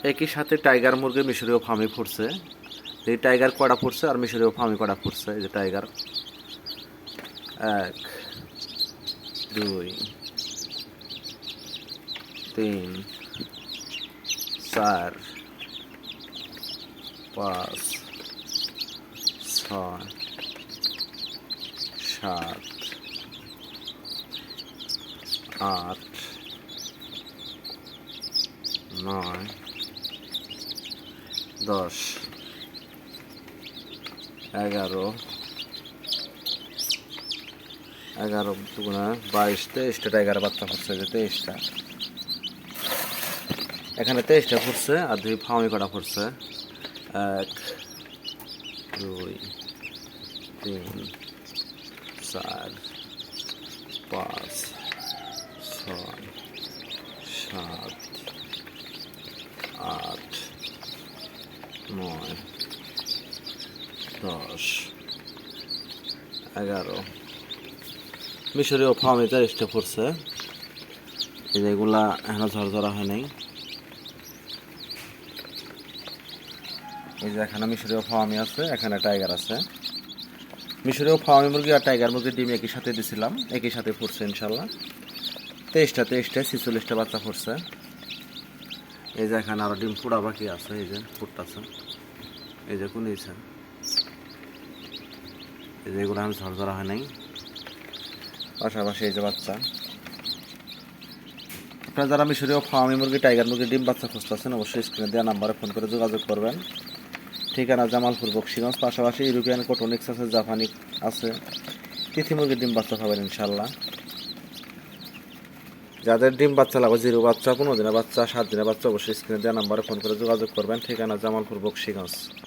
একই সাথে টাইগার মুরগি মিশরীয় ফার্মে ফুটছে। এই টাইগার কড়া ফুটছে আর মিশরীয় ফার্মে কড়া ফুটছে। এই যে টাইগার 1 2 3 4 5 6 7 8 9 10 11 দুগুণা 22 23টা টাইগার বাচ্চা ফুটছে। যে 23টা এখানে 23টা ফুটছে আর 2 ফার্মি করা ফুটছে। 1 2 3 4 5 6 7 8 9 10 11 মিশরীয় ফার্মে 40টা ফুটছে। এই যেগুলা এখনো ঝরঝরা হয় নাই। এই যে এখানে মিশরীয় ফার্মে আছে, এখানে টাইগার আছে। মিশরীয় ফার্মে মুরগি আর টাইগার মুরগির ডিম একই সাথে দিছিলাম, একই সাথে ফুটছে ইনশাল্লাহ। 23টা 46টা বাচ্চা ফুটছে। এই যে এখানে আরো ডিম ফুটা বাকি আছে, এই যে ফুটতেছে, এই যে কোন এই যে এগুলো আমি ঝরঝরা হয় নাই। পাশাপাশি এই যে বাচ্চা। আপনারা যারা মিশরীয় ফার্মি মুরগি টাইগার মুরগির ডিম বাচ্চা খুঁজতেছেন অবশ্যই স্ক্রিনে দেওয়া নাম্বারে ফোন করে যোগাযোগ করবেন। ঠিকানা জামালপুর বক্সিগঞ্জ। পাশাপাশি ইউরোপিয়ান কোটোনিক্স আছে, জাপানি আছে। তিথি মুরগির ডিম বাচ্চা পাবেন ইনশাল্লাহ। যাদের ডিম বাচ্চা লাগবে, 0 বাচ্চা, 15 দিনের বাচ্চা, 7 দিনের বাচ্চা, অবশ্যই স্ক্রিনে দেওয়া নাম্বারে ফোন করে যোগাযোগ করবেন। ঠিকানা জামালপুর বক্সিগঞ্জ।